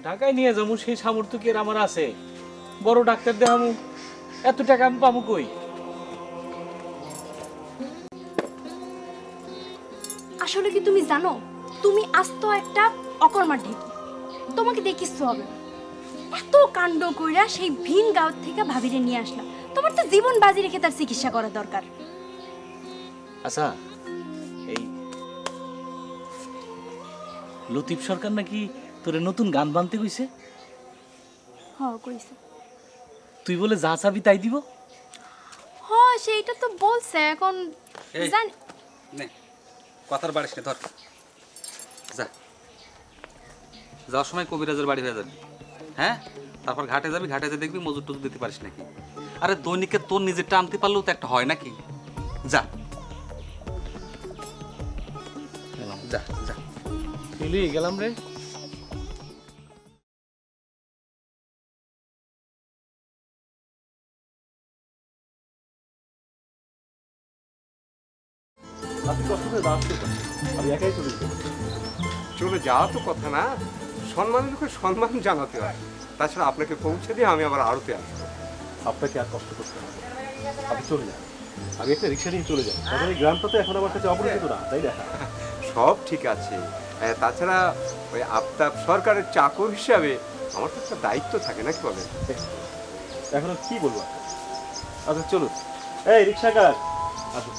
ঢাকায় নিয়ে যাবো সেই সামর্থ্য কি আর আমার আছে? বড় ডাক্তার দেখামু, এত টাকা আমি পাবো কই? আসলে কি তুমি জানো, তুমি আস্ত একটা অকর্মার ঢেকি। তোমাকে দিয়ে কিচ্ছু হবে না। এত কাণ্ড কইরা সেই ভিন গাঁও থেকে ভাবিরে নিয়ে আসলাম। তোমার তো জীবন বাজি রেখে তার চিকিৎসা করা দরকার। আচ্ছা, এই লতিফ সরকার নাকি তোরে নতুন গান বানতে কইছে? হ্যাঁ কইছে। তুই বলে যা চাবি তাই দিব? হ্যাঁ সেইটা তো বলছে। এখন জানি নে কথার বাড়িস না, ধর যা। যাওয়ার সময় কবিরাজের বাড়ি হয়ে যাবি, হ্যাঁ? তারপর ঘাটে যাবি, ঘাটে যে দেখবি মজুর টজুর দিতে পারিস নাকি। আরে দৈনিকে তোর নিজেরটা আনতে পারলেও তো একটা হয় নাকি। যা যা যা। গেলাম রে। চলে যাওয়া তো কথা না, সম্মানের লোকের সম্মান জানাতে হয়। তাছাড়া আপনাকে পৌঁছে দিয়ে আমি আবার আড়তে আসবো। আপনাকে আর কষ্ট করতে হবে, আপনি চলে যান। আমি একটা রিক্সা নিয়ে চলে যাই। তাহলে এই গ্রামটা তো এখন আমার কাছে অপরিচিত না, তাই না? সব ঠিক আছে, তাছাড়া ওই আফতাব সরকারের চাকর হিসাবে আমার তো একটা দায়িত্ব থাকে নাকি বলেন? এখন আর কি বলবো? আচ্ছা চলুন, এই রিক্সাকার আসুন।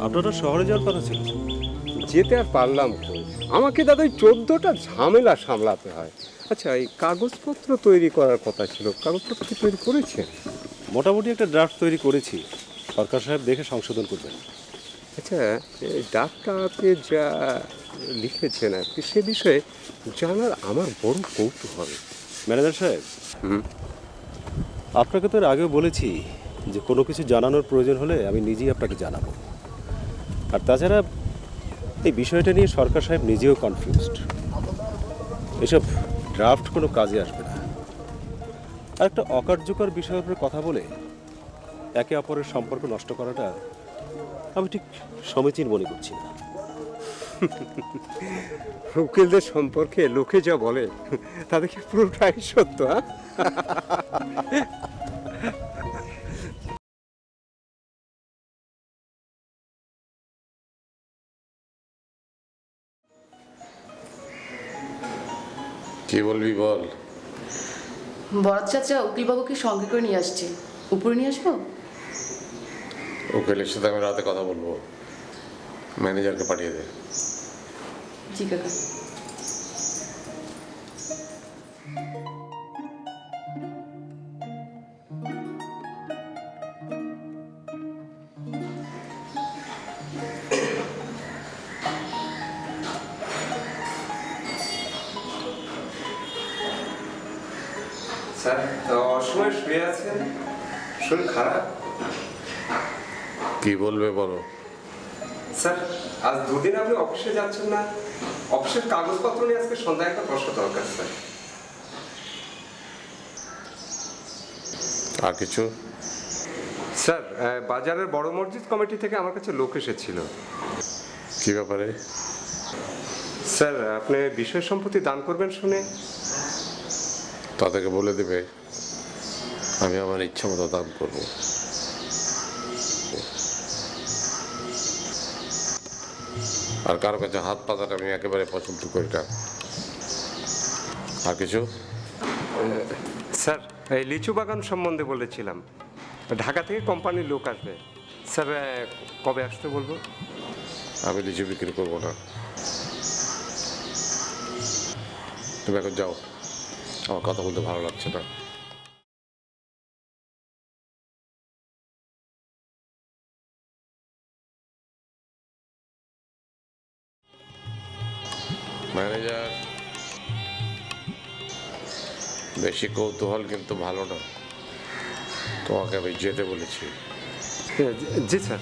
আপনারা শহরে যাওয়ার কথা ছিল? যেতে আর পারলাম কই, আমাকে দাদা ওই 14টা ঝামেলা সামলাতে হয়। আচ্ছা, এই কাগজপত্র তৈরি করার কথা ছিল, কাগজপত্র কি তৈরি করেছে? মোটামুটি একটা ড্রাফট তৈরি করেছি, সরকার সাহেব দেখে সংশোধন করবেন। আচ্ছা, এই ডাকটা আপনি যা লিখেছেন আর কি, সে বিষয়ে জানার আমার বড় কৌতূহল। ম্যানেজার সাহেব, আপনাকে তো এর আগেও বলেছি যে কোনো কিছু জানানোর প্রয়োজন হলে আমি নিজেই আপনাকে জানাবো। আর তাছাড়া এই বিষয়টা নিয়ে সরকার সাহেব নিজেও কনফিউজড। এসব ড্রাফট কোনো কাজে আসবে না। আর একটা অকার্যকর বিষয়ের উপরে কথা বলে একে অপরের সম্পর্ক নষ্ট করাটা আমি ঠিক সমীচীন মনে করছি না। উকিলদের সম্পর্কে লোকে যা বলে তাদেরকে পুরোটাই সত্য। কি বলবি বল। বড় চাচা উকিলবাবুকে সঙ্গে করে নিয়ে আসছে, উপরে নিয়ে আসবো? উকিলের সাথে আমি রাতে কথা বলবো, ম্যানেজারকে পাঠিয়ে দে। জি কাকা। স্যার, অসময়ে শুয়ে আছেন, শরীর খারাপ? কি বলবে বলো। স্যার, আজ দুদিন আপনি অফিসে যাচ্ছেন না, অফিসের কাগজপত্র নিয়ে আজকে সন্ধ্যায় একটা বসা দরকার স্যার। আর কিছু? স্যার, বাজারের বড় মসজিদ কমিটি থেকে আমার কাছে লোক এসেছিল। কি ব্যাপারে? স্যার, আপনি বিষয় সম্পত্তি দান করবেন শুনে। তাদেরকে বলে দেবে আমি আমার ইচ্ছা মতো দান করবো। আর কারো কাছে হাত পাতাটা আমি একেবারে পছন্দ করি না। আর কিছু? স্যার, এই লিচু বাগান সম্বন্ধে বলেছিলাম, ঢাকা থেকে কোম্পানির লোক আসবে। স্যার, কবে আসতে বলবো? আমি লিচু বিক্রি করবো না, তুমি এখন যাও, আমার কথা বলতে ভালো লাগছে না। ম্যানেজার, বেশি কৌতূহল কিন্তু ভালো না, তোমাকে আমি যেতে বলেছি। জি স্যার।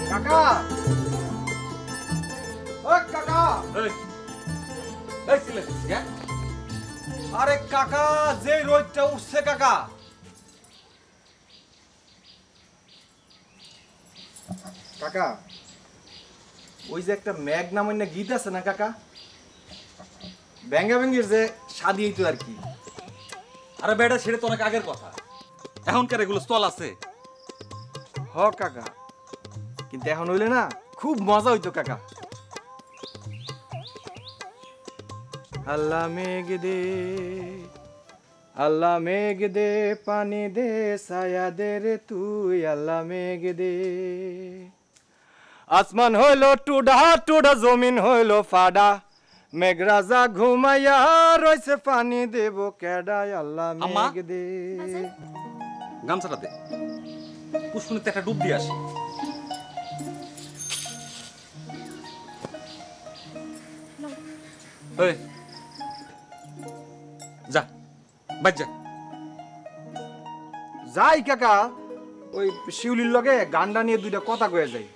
কাকা, ও কাকা, এই ছিলে হ্যাঁ আরে কাকা, যে রোদটা উঠছে কাকা। কাকা, ওই যে একটা মেঘ নামের গীত আছে না কাকা, ব্যাঙ্গা ব্যাঙ্গির যে শাদি হইতো আর কি। আরে বেটা ছেড়ে তো অনেক আগের কথা, এখনকার এগুলো স্থল আছে। হ কাকা, কিন্তু এখন হইলে না খুব মজা হইতো কাকা। আল্লাহ মেঘ দে, আল্লাহ মেঘ দে, পানি দে, ছায়া দে রে তুই, আল্লাহ মেঘ দে। আসমান হইলো টুডা টুডা, জমিন হইলো ফাডা, মেঘ রাজা ঘুমাইয়া রইছে, পানি দেব কেডায়, আল্লাহ মেঘ দে। গামছাটা দে, পুষ্পনিতে একটা ডুব দিয়ে আসি। ওই যা বাজ যা। যাই কাকা, ওই শিউলির লগে গান্ডা নিয়ে দুইটা কথা কয়ে যাই।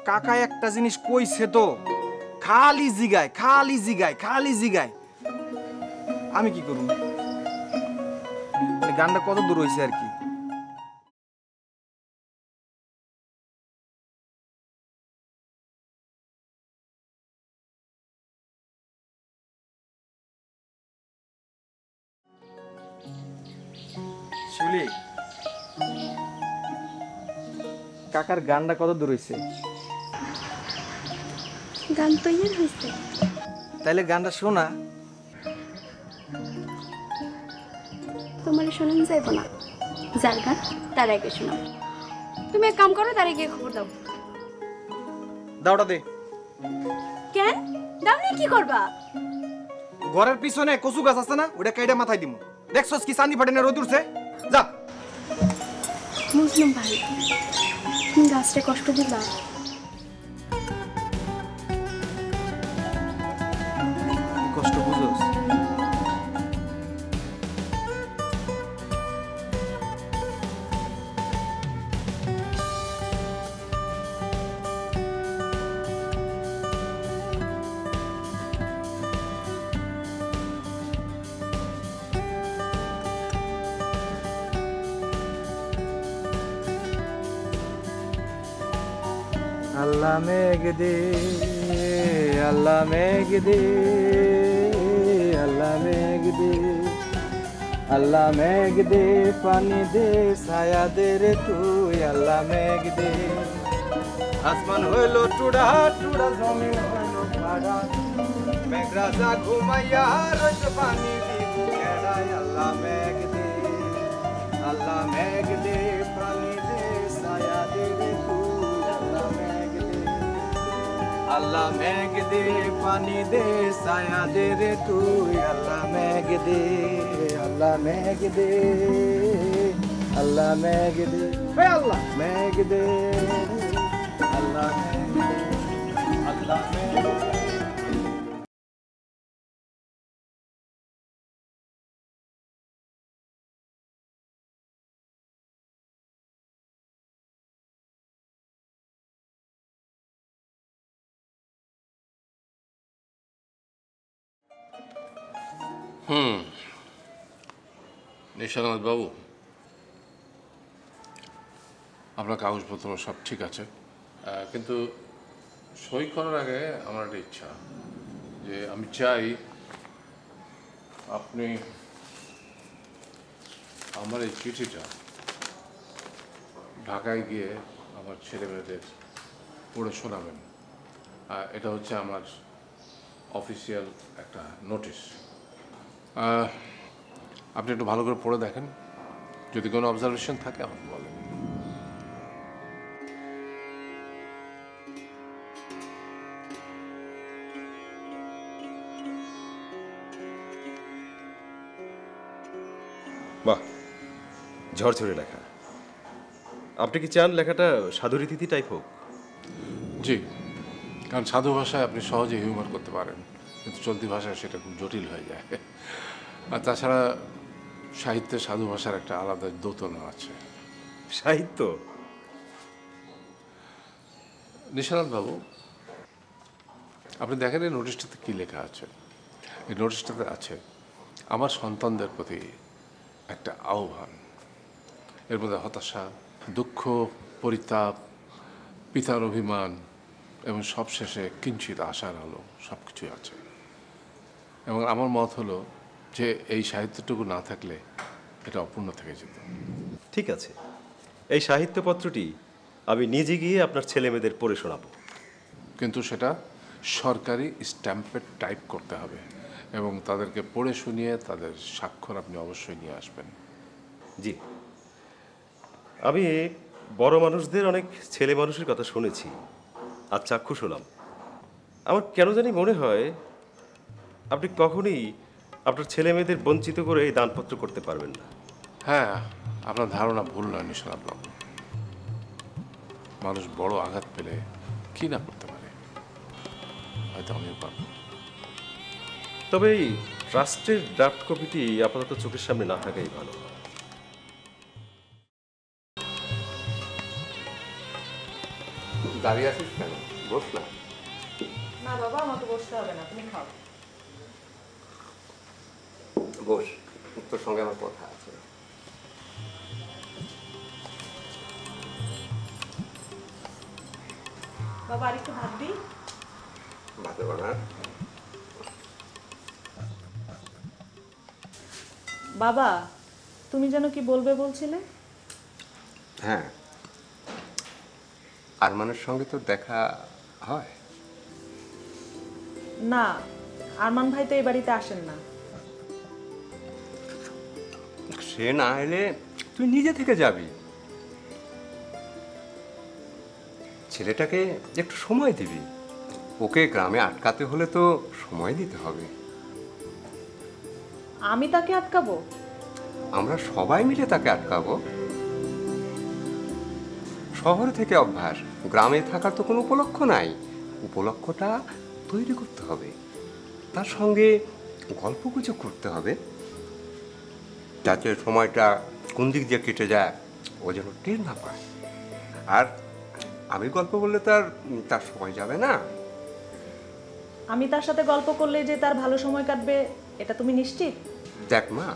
কাকা একটা জিনিস কইছে তো, খালি জিগায় খালি জিগায় খালি জিগায়, আমি কি করব? মানে গানটা কত দূর হইছে আর কি। শিউলি, কাকার গানটা কত দূর হইছে? গান তৈরি হয়েছে। তাইলে গানটা শোনা। তোমার শোনান যাইব না, যার গান তার আগে শোনাও। তুমি এক কাম করো, তার গিয়ে খবর দাও। দাওটা দে। কেন দাও নিয়ে কি করবা? ঘরের পিছনে কচু গাছ আছে না, ওটা কাইডা মাথায় দিমু। দেখছস কি চাঁদি ফাটে না রোদ উঠছে? যা। মুসলিম ভাই, তুমি গাছটা কষ্ট দিবা? কষ্ট বুঝোস? আল্লাহ মেঘ দে, আল্লাহ মেঘ দে, আল্লাহ মেঘ দে, আল্লাহ মেঘ দে, পানি দে, ছায়া দে রে তুই, আল্লাহ মেঘ দে। আসমান হইলো টুডা টুডা, জমিন হইলো ফাড়া, মেঘ রাজা ঘুমাইয়া রইছে, পানি দিব কেডায়, আল্লাহ মেঘ দে, আল্লাহ মেঘ দে, পানি দে, ছায়া দে রে তুই, আল্লাহ মেঘ দে, আল্লাহ মেঘ দে, পানি দে, ছায়া দে রে তুই, আল্লাহ মেঘ দে, আল্লাহ মেঘ দে, আল্লাহ মেঘ দে, হে আল্লাহ মেঘ দে, আল্লাহ মেঘ দে, আল্লাহ মেঘ দে। নিশানাথ বাবু, আপনার কাগজপত্র সব ঠিক আছে, কিন্তু সই করার আগে আমার একটা ইচ্ছা, যে আমি চাই আপনি আমার এই চিঠিটা ঢাকায় গিয়ে আমার ছেলেমেয়েদের পড়ে শোনাবেন। এটা হচ্ছে আমার অফিসিয়াল একটা নোটিশ। আপনি একটু ভালো করে পড়ে দেখেন, যদি কোনো অবজারভেশন থাকে আমাকে বলেন। বাহ, ঝরঝরে লেখা, আপনি কি চান লেখাটা সাধুরীতি টাইপ হোক? জি, কারণ সাধু ভাষায় আপনি সহজে হিউমার করতে পারেন, কিন্তু চলতি ভাষায় সেটা খুব জটিল হয়ে যায়। আর তাছাড়া সাহিত্যে সাধু ভাষার একটা আলাদা দোতনা আছে। সাহিত্য? নিশানাথ বাবু, আপনি দেখেন এই নোটিশটাতে কী লেখা আছে? এই নোটিশটাতে আছে আমার সন্তানদের প্রতি একটা আহ্বান। এর মধ্যে হতাশা, দুঃখ, পরিতাপ, পিতার অভিমান এবং সবশেষে কিঞ্চিত আশার আলো সব কিছুই আছে। এবং আমার মত হলো যে এই সাহিত্যটুকু না থাকলে এটা অপূর্ণ থেকে যেত। ঠিক আছে, এই সাহিত্যপত্রটি আমি নিজে গিয়ে আপনার ছেলেমেয়েদের পড়ে শোনাবো। কিন্তু সেটা সরকারি স্ট্যাম্পের টাইপ করতে হবে এবং তাদেরকে পড়ে শুনিয়ে তাদের স্বাক্ষর আপনি অবশ্যই নিয়ে আসবেন। জি, আমি বড় মানুষদের অনেক ছেলে মানুষের কথা শুনেছি আর চাক্ষুষ হলাম। আমার কেন জানি মনে হয় আপনি কখনোই আপনার ছেলে মেয়েদের বঞ্চিত করে এই দানপত্র করতে পারবেন না। হ্যাঁ, আপনার ধারণা ভুল নয় নিশানাথ বাবু। মানুষ বড় আঘাত পেলে কি না করতে পারে, হয়তো আমিও পারব। তবে এই ট্রাস্টের ড্রাফট কপিটি আপাতত চোখের সামনে না থাকাই ভালো। দাঁড়িয়ে আছিস কেন? বস না। না বাবা, আমাকে বসতে হবে না, তুমি খাও। বস, তোর সঙ্গে আমার কথা আছে। বাবা আর একটু ভাত দিই? ভাতে বানা। বাবা, তুমি যেন কি বলবে বলছিলে? হ্যাঁ, আরমানের সঙ্গে তো দেখা হয়? না, আরমান ভাই তো এই বাড়িতে আসেন না। সে না এলে তুই নিজে থেকে যাবি। ছেলেটাকে একটু সময় দিবি। ওকে গ্রামে আটকাতে হলে তো সময় দিতে হবে। আমি তাকে আটকাবো? আমরা সবাই মিলে তাকে আটকাবো। শহর থেকে অভ্যাস, গ্রামে থাকার তো কোনো উপলক্ষ নাই। উপলক্ষটা তৈরি করতে হবে, তার সঙ্গে গল্পগুজব করতে হবে, যাতে সময়টা কোন দিক দিয়ে কেটে যায় ও যেন টের না পায়। আর আমি গল্প বললে তার সময় যাবে না। আমি তার সাথে গল্প করলে যে তার ভালো সময় কাটবে, এটা তুমি নিশ্চিত? দেখ মা,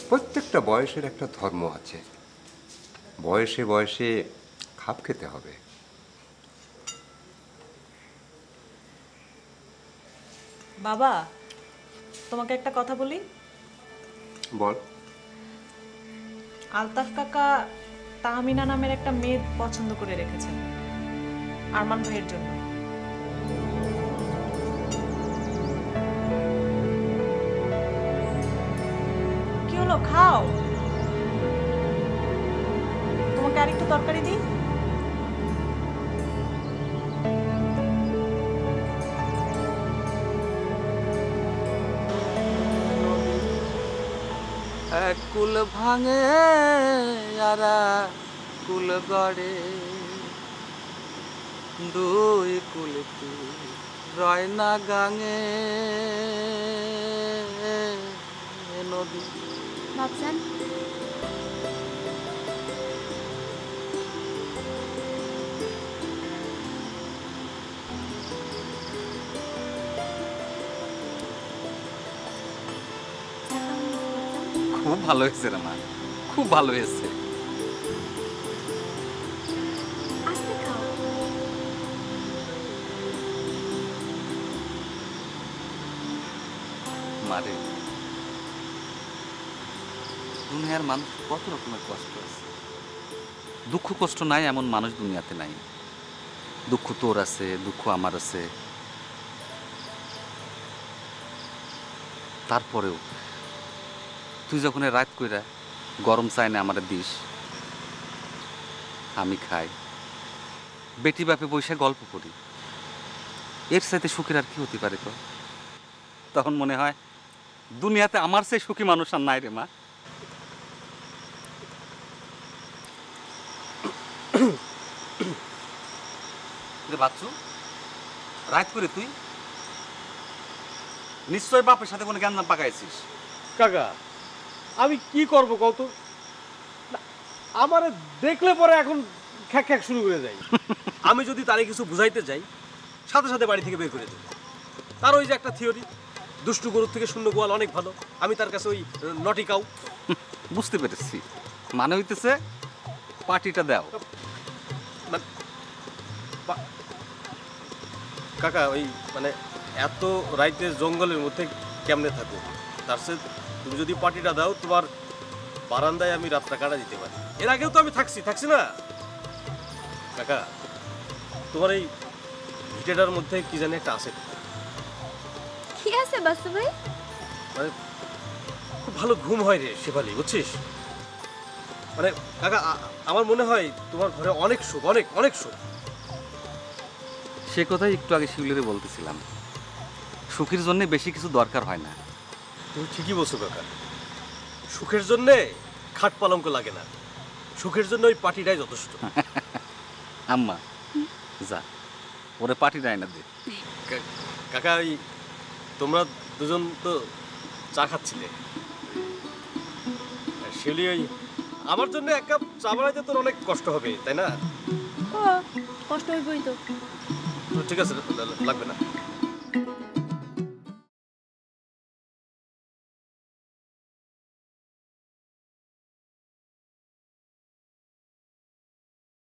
প্রত্যেকটা বয়সের একটা ধর্ম আছে। বয়সে বয়সে খাপ খেতে হবে। বাবা, তোমাকে একটা কথা বলি। বল। আলতাফ কাকা তাহমিনা নামের একটা মেয়ে পছন্দ করে রেখেছেন আরমান ভাইয়ের জন্য। কি হলো, খাও। তোমাকে আরেকটু তরকারি দিই? এক কুল ভাঙে আরা কুল গড়ে, দুই কুল রয় না গাঙে নদী। বাবজান, খুব ভালো হয়েছে রে মা, খুব ভালো হয়েছে। আস্তে খাও। মারে, দুনিয়ার মানুষ কত রকমের কষ্ট আছে। দুঃখ কষ্ট নাই এমন মানুষ দুনিয়াতে নাই। দুঃখ তোর আছে, দুঃখ আমার আছে, তারপরেও তুই যখন রাত কইরা গরম চাই না আমার দিস, আমি খাই, বেটি বাপে বসে গল্প করি, এর সাথে সুখের আর কি হতে পারে? তো তখন মনে হয় দুনিয়াতে আমার সেই সুখী মানুষ আর নাই রে মা। রে বাচ্চু, রাত করে তুই নিশ্চয় বাপের সাথে কোনো জ্ঞান পাকাইছিস। কাকা আমি কি করব কত, আমারে দেখলে পরে এখন খ্যাক খ্যাক শুরু করে যাই। আমি যদি তারে কিছু বুঝাইতে যাই সাথে সাথে বাড়ি থেকে বের করে দেব। তার ওই যে একটা থিওরি, দুষ্টু গরুর থেকে শূন্য গোয়াল অনেক ভালো, আমি তার কাছে ওই নটি কাউ। বুঝতে পেরেছি, মানে হইতেছে পার্টিটা দাও। কাকা ওই মানে এত রাইতে জঙ্গলের মধ্যে কেমনে থাকো, তার সে তুমি যদি পার্টিটা দাও তোমার বারান্দায় আমি রাতটা কাটা দিতে পারি। এর আগেও তো আমি থাকছি না কাকা। তোমার এই ভিটেটার মধ্যে কি জানি একটা আছে। কি আছে বাসু ভাই? মানে খুব ভালো ঘুম হয় রে শেফালি, বুঝছিস? মানে কাকা আমার মনে হয় তোমার ঘরে অনেক সুখ, অনেক অনেক সুখ। সে কথাই একটু আগে শিউলিরে বলতেছিলাম, সুখের জন্য বেশি কিছু দরকার হয় না। তুমি ঠিকই বলছো কাকা, সুখের জন্যে খাট পালঙ্ক লাগে না, সুখের জন্য ওই পার্টিটাই যথেষ্ট। আম্মা যা ওরে পার্টিটা এনে দে। কাকা ওই তোমরা দুজন তো চা খাচ্ছিলে, শিউলি ওই আমার জন্য এক কাপ চা বানাইতে তোর অনেক কষ্ট হবে তাই না? কষ্ট হইবই তো। ঠিক আছে, লাগবে না।